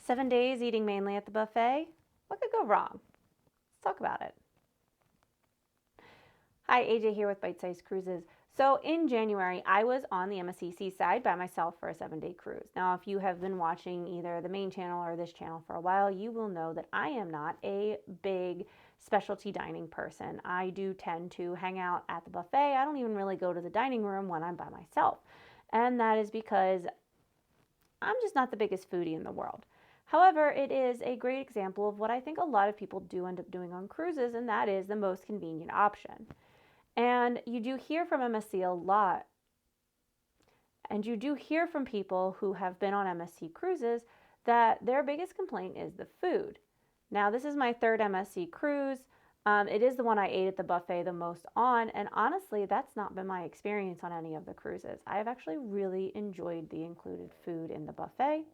7 days eating mainly at the buffet. What could go wrong? Let's talk about it. Hi, AJ here with Byte Size Cruises. So in January, I was on the MSC Seaside by myself for a 7-day cruise. Now, if you have been watching either the main channel or this channel for a while, you will know that I am not a big specialty dining person. I do tend to hang out at the buffet. I don't even really go to the dining room when I'm by myself. And that is because I'm just not the biggest foodie in the world. However, it is a great example of what I think a lot of people do end up doing on cruises, and that is the most convenient option. And you do hear from MSC a lot, and you do hear from people who have been on MSC cruises that their biggest complaint is the food. Now, this is my third MSC cruise. It is the one I ate at the buffet the most on, and honestly, that's not been my experience on any of the cruises. I have actually really enjoyed the included food in the buffet.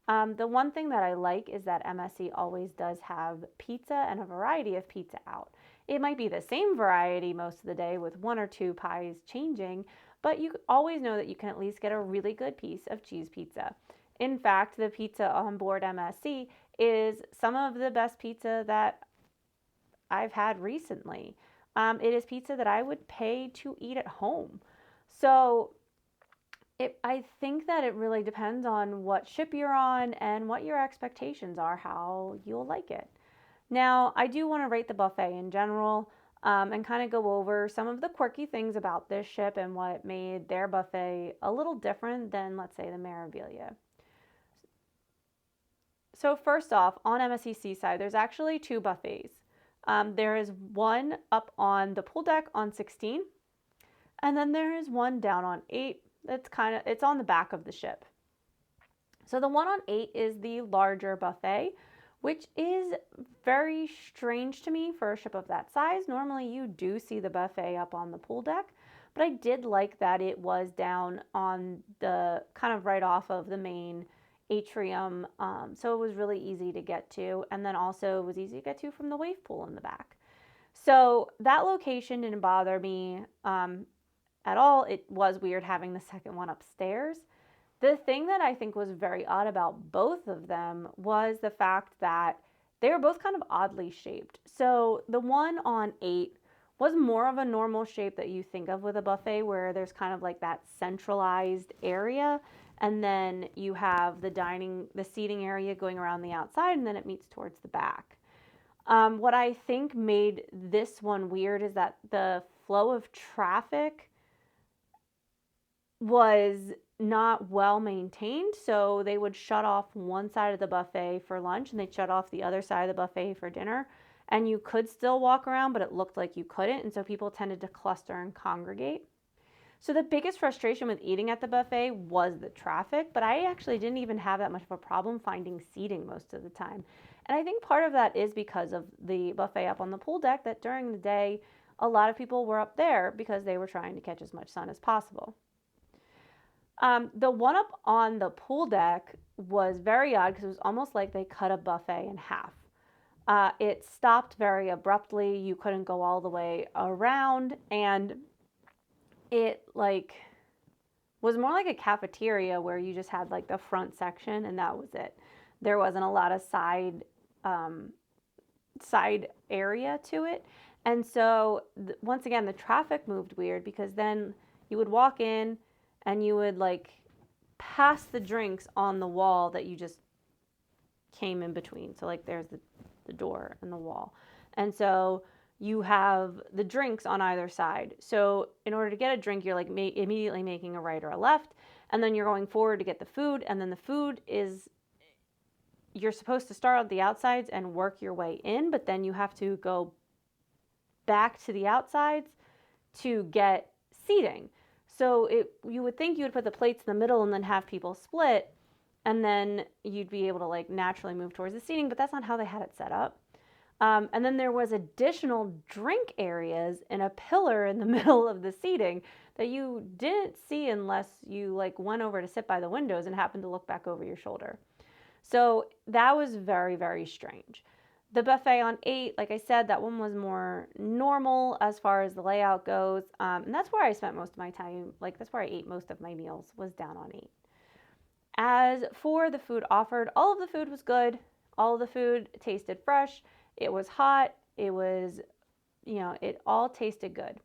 The one thing that I like is that MSC always does have pizza and a variety of pizza out. It might be the same variety most of the day with 1 or 2 pies changing, but you always know that you can at least get a really good piece of cheese pizza. In fact, the pizza on board MSC is some of the best pizza that I've had recently. It is pizza that I would pay to eat at home. So I think that it really depends on what ship you're on and what your expectations are, how you'll like it. Now, I do want to rate the buffet in general and kind of go over some of the quirky things about this ship and what made their buffet a little different than, let's say, the Meraviglia. So first off, on MSC Seaside, there's actually 2 buffets. There is one up on the pool deck on 16, and then there is one down on 8. It's on the back of the ship. So the one on 8 is the larger buffet, which is very strange to me for a ship of that size. Normally you do see the buffet up on the pool deck, but I did like that it was down on the kind of right off of the main atrium. So it was really easy to get to. And then also it was easy to get to from the wave pool in the back. So that location didn't bother me at all. It was weird having the second one upstairs. The thing that I think was very odd about both of them was the fact that they were both kind of oddly shaped. So the one on 8 was more of a normal shape that you think of with a buffet, where there's kind of like that centralized area, and then you have the seating area going around the outside, and then it meets towards the back. What I think made this one weird is that the flow of traffic was not well maintained. So they would shut off one side of the buffet for lunch and they'd shut off the other side of the buffet for dinner. And you could still walk around, but it looked like you couldn't. And so people tended to cluster and congregate. So the biggest frustration with eating at the buffet was the traffic, but I actually didn't even have that much of a problem finding seating most of the time. And I think part of that is because of the buffet up on the pool deck, that during the day, a lot of people were up there because they were trying to catch as much sun as possible. The one up on the pool deck was very odd because it was almost like they cut a buffet in half. It stopped very abruptly. You couldn't go all the way around, and it was more like a cafeteria where you just had like the front section and that was it. There wasn't a lot of side area to it. And so once again, the traffic moved weird because then you would walk in and you would pass the drinks on the wall that you just came in between. So there's the door and the wall. And so you have the drinks on either side. So in order to get a drink, you're immediately making a right or a left, and then you're going forward to get the food. And then the food you're supposed to start at the outsides and work your way in, but then you have to go back to the outsides to get seating. So you would think you would put the plates in the middle and then have people split, and then you'd be able to naturally move towards the seating, but that's not how they had it set up. And then there was additional drink areas in a pillar in the middle of the seating that you didn't see unless you went over to sit by the windows and happened to look back over your shoulder. So that was very, very strange. The buffet on 8, like I said, that one was more normal as far as the layout goes. And that's where I spent most of my time. That's where I ate most of my meals, was down on 8. As for the food offered, all of the food was good. All of the food tasted fresh. It was hot. It was, it all tasted good.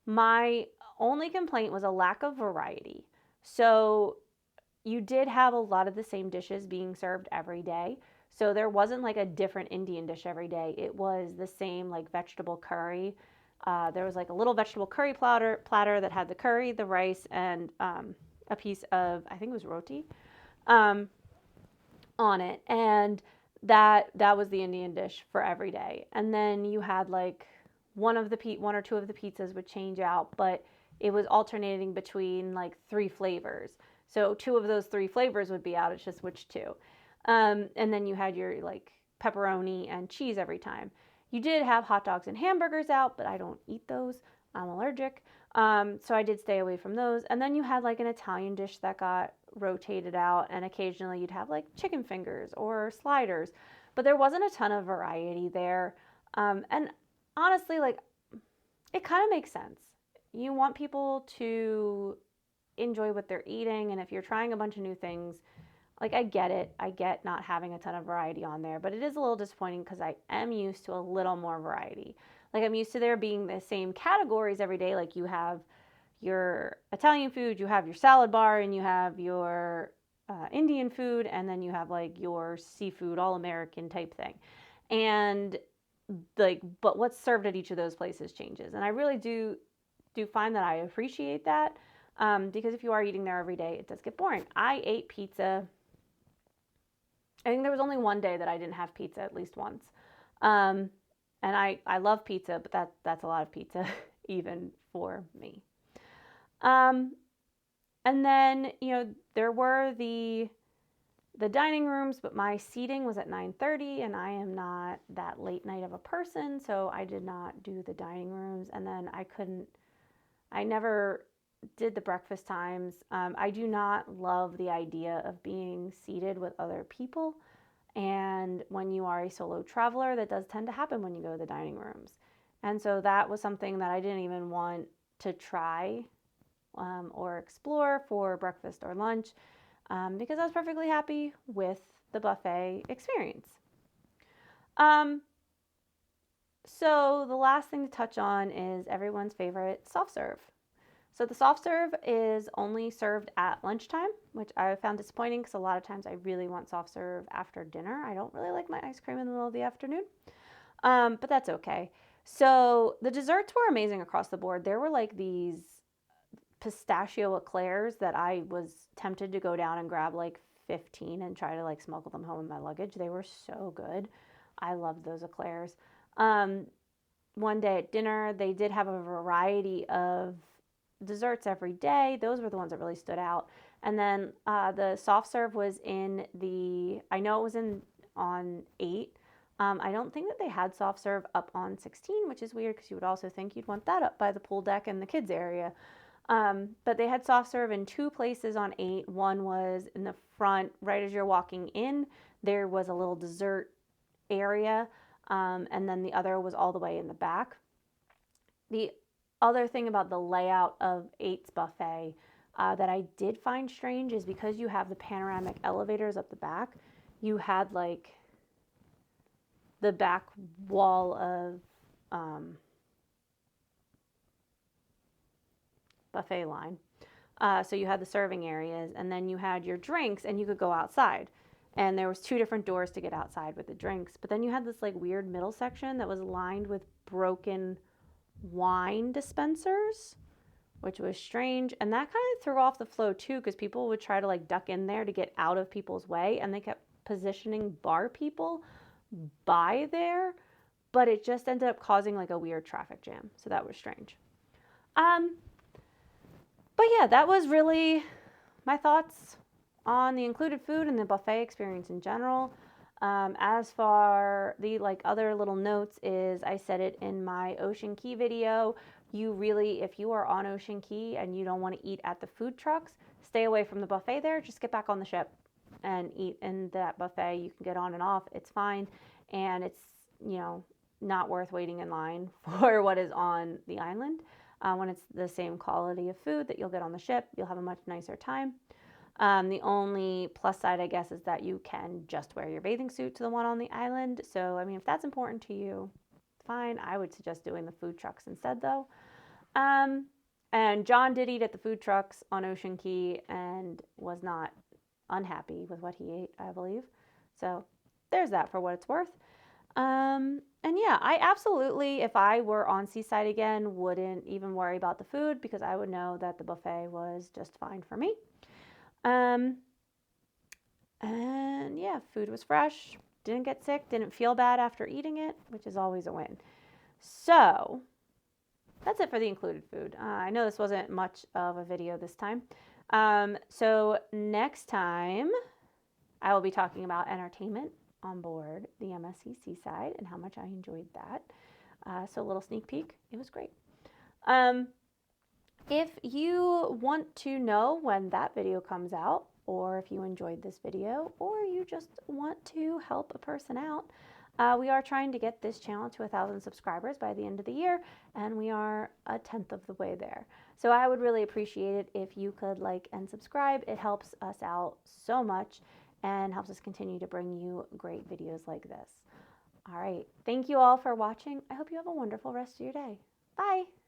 My only complaint was a lack of variety. So you did have a lot of the same dishes being served every day. So there wasn't like a different Indian dish every day. It was the same like vegetable curry. There was like a little vegetable curry platter that had the curry, the rice, and a piece of, I think it was roti, um, on it. And that was the Indian dish for every day. And then you had like one or two of the pizzas would change out, but it was alternating between like three flavors. So two of those three flavors would be out. It's just which two. And then you had your like pepperoni and cheese every time. You did have hot dogs and hamburgers out, but I don't eat those. I'm allergic. So I did stay away from those. And then you had like an Italian dish that got rotated out, and occasionally you'd have like chicken fingers or sliders, but there wasn't a ton of variety there. And honestly, like, it kind of makes sense. You want people to enjoy what they're eating, and if you're trying a bunch of new things, like, I get it. I get not having a ton of variety on there, but it is a little disappointing because I am used to a little more variety. Like, I'm used to there being the same categories every day. Like, you have your Italian food, you have your salad bar, and you have your Indian food, and then you have like your seafood, all American type thing. And like, but what's served at each of those places changes. And I really do find that I appreciate that, because if you are eating there every day, it does get boring. I ate pizza. I think there was only one day that I didn't have pizza, at least once. And I love pizza, but that's a lot of pizza even for me. And then, there were the dining rooms, but my seating was at 9:30, and I am not that late night of a person, so I did not do the dining rooms. And then I never did the breakfast times. I do not love the idea of being seated with other people. And when you are a solo traveler, that does tend to happen when you go to the dining rooms. And so that was something that I didn't even want to try or explore for breakfast or lunch, because I was perfectly happy with the buffet experience. So the last thing to touch on is everyone's favorite soft serve. So the soft serve is only served at lunchtime, which I found disappointing because a lot of times I really want soft serve after dinner. I don't really like my ice cream in the middle of the afternoon, but that's okay. So the desserts were amazing across the board. There were like these pistachio eclairs that I was tempted to go down and grab like 15 and try to like smuggle them home in my luggage. They were so good. I loved those eclairs. One day at dinner, they did have a variety of desserts every day. Those were the ones that really stood out. And then the soft serve was I know it was on 8. I don't think that they had soft serve up on 16, which is weird because you would also think you'd want that up by the pool deck and the kids area. But they had soft serve in 2 places on 8. One was in the front, right as you're walking in. There was a little dessert area, and then the other was all the way in the back. The other thing about the layout of 8's buffet that I did find strange is because you have the panoramic elevators up the back, you had like the back wall of buffet line. So you had the serving areas, and then you had your drinks, and you could go outside. And there was 2 different doors to get outside with the drinks. But then you had this like weird middle section that was lined with broken wine dispensers, which was strange. And that kind of threw off the flow too, because people would try to like duck in there to get out of people's way, and they kept positioning bar people by there, but it just ended up causing like a weird traffic jam. So that was strange. But yeah, that was really my thoughts on the included food and the buffet experience in general. As for the like other little notes is, I said it in my Ocean Key video, if you are on Ocean Key and you don't want to eat at the food trucks, stay away from the buffet there. Just get back on the ship and eat in that buffet. You can get on and off. It's fine. And it's, not worth waiting in line for what is on the island. When it's the same quality of food that you'll get on the ship, you'll have a much nicer time. The only plus side, I guess, is that you can just wear your bathing suit to the one on the island. So, I mean, if that's important to you, fine. I would suggest doing the food trucks instead, though. And John did eat at the food trucks on Ocean Key and was not unhappy with what he ate, I believe. So there's that for what it's worth. And yeah, I absolutely, if I were on Seaside again, wouldn't even worry about the food because I would know that the buffet was just fine for me. And yeah, food was fresh, didn't get sick, didn't feel bad after eating it, which is always a win. So that's it for the included food. I know this wasn't much of a video this time. So next time I will be talking about entertainment on board the MSC Seaside and how much I enjoyed that. So a little sneak peek. It was great. If you want to know when that video comes out, or if you enjoyed this video, or you just want to help a person out, we are trying to get this channel to 1,000 subscribers by the end of the year, and we are 1/10 of the way there. So I would really appreciate it if you could like and subscribe. It helps us out so much and helps us continue to bring you great videos like this. All right. Thank you all for watching. I hope you have a wonderful rest of your day. Bye.